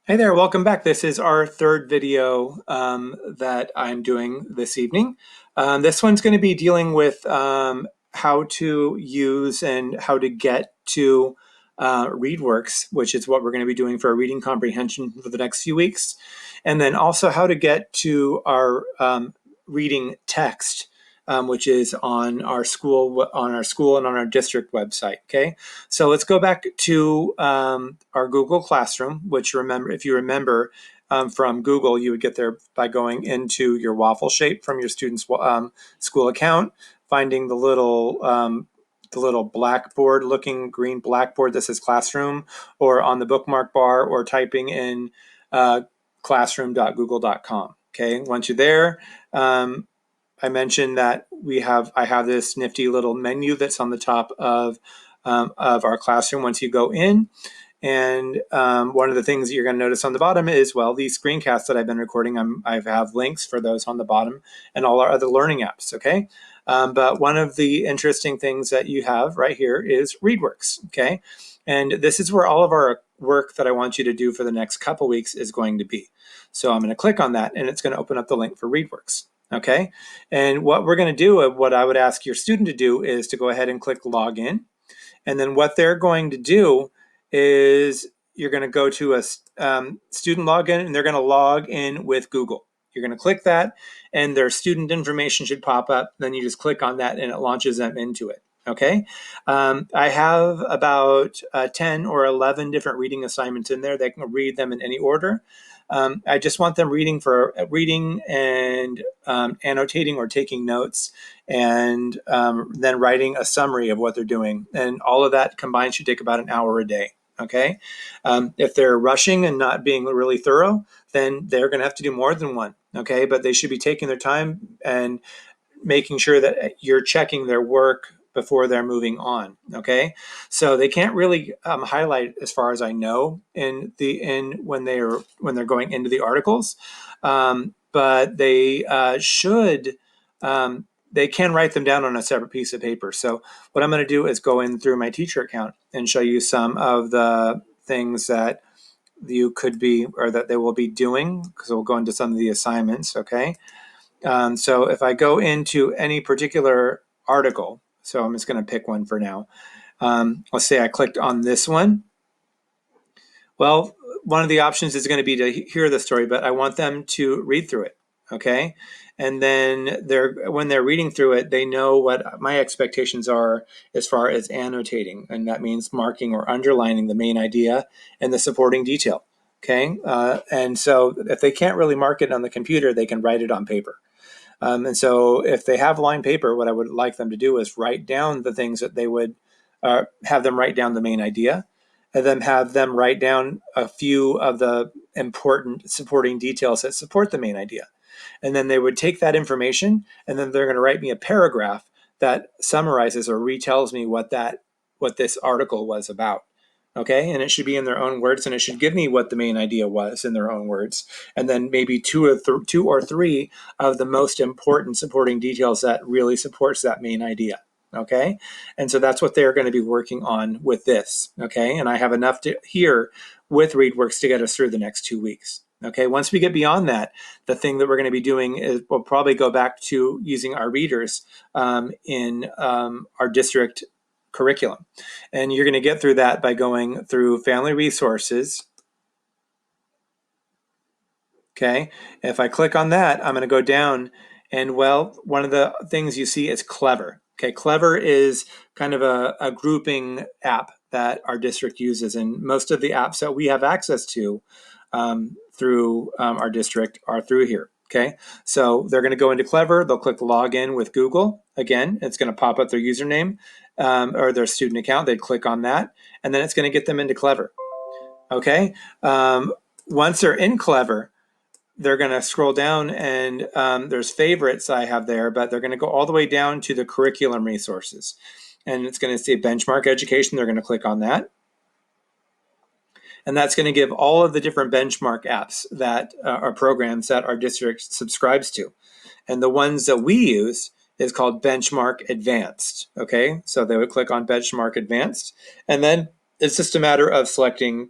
Hey there, welcome back. This is our third video that I'm doing this evening. This one's going to be dealing with how to use and how to get to ReadWorks, which is what we're going to be doing for our reading comprehension for the next few weeks. And then also how to get to our reading text, which is on our school and on our district website. Okay, so let's go back to our Google Classroom, which if you remember from Google, you would get there by going into your waffle shape from your student's school account, finding the little blackboard looking green blackboard that says classroom, or on the bookmark bar, or typing in classroom.google.com. Okay, once you're there, I mentioned that I have this nifty little menu that's on the top of our classroom once you go in. And one of the things that you're going to notice on the bottom is, well, these screencasts that I've been recording, I have links for those on the bottom, and all our other learning apps, okay? But one of the interesting things that you have right here is ReadWorks, okay? And this is where all of our work that I want you to do for the next couple weeks is going to be. So I'm going to click on that, and it's going to open up the link for ReadWorks. Okay, and what we're going to do, what I would ask your student to do, is to go ahead and click login. And then what they're going to do is you're going to go to a student login, and they're going to log in with Google. You're going to click that, and their student information should pop up. Then you just click on that, and it launches them into it. Okay, I have about 10 or 11 different reading assignments in there. They can read them in any order. I just want them reading and annotating or taking notes, and then writing a summary of what they're doing. And all of that combined should take about an hour a day. Okay. If they're rushing and not being really thorough, then they're going to have to do more than one. Okay. But they should be taking their time and making sure that you're checking their work before they're moving on. Okay, so they can't really highlight, as far as I know, when they're going into the articles, but they should. They can write them down on a separate piece of paper. So what I'm going to do is go in through my teacher account and show you some of the things that you could be, or that they will be doing, because we'll go into some of the assignments. Okay. So if I go into any particular article, so I'm just going to pick one for now. Let's say I clicked on this one. Well, one of the options is going to be to hear the story, but I want them to read through it. Okay. And then when they're reading through it, they know what my expectations are as far as annotating. And that means marking or underlining the main idea and the supporting detail. Okay. And so if they can't really mark it on the computer, they can write it on paper. And so if they have lined paper, what I would like them to do is write down the things that they would have them write down the main idea, and then have them write down a few of the important supporting details that support the main idea. And then they would take that information, and then they're going to write me a paragraph that summarizes or retells me what this article was about. Okay, and it should be in their own words, and it should give me what the main idea was in their own words, and then maybe two or three of the most important supporting details that really supports that main idea. Okay, and so that's what they're going to be working on with this. Okay, and I have enough here with ReadWorks to get us through the next 2 weeks. Okay, once we get beyond that, the thing that we're going to be doing is we'll probably go back to using our readers in our district curriculum. And you're going to get through that by going through family resources. Okay, if I click on that, I'm going to go down, and well, one of the things you see is Clever. Okay, Clever is kind of a grouping app that our district uses, and most of the apps that we have access to through our district are through here. Okay, so they're going to go into Clever, they'll click login with Google. Again, it's going to pop up their username or their student account. They'd click on that, and then it's going to get them into Clever. Okay, once they're in Clever, they're going to scroll down, and there's favorites I have there, but they're going to go all the way down to the curriculum resources. And it's going to say benchmark education. They're going to click on that. And that's going to give all of the different benchmark apps that are programs that our district subscribes to. And the ones that we use is called Benchmark Advanced. Okay, so they would click on Benchmark Advanced, and then it's just a matter of selecting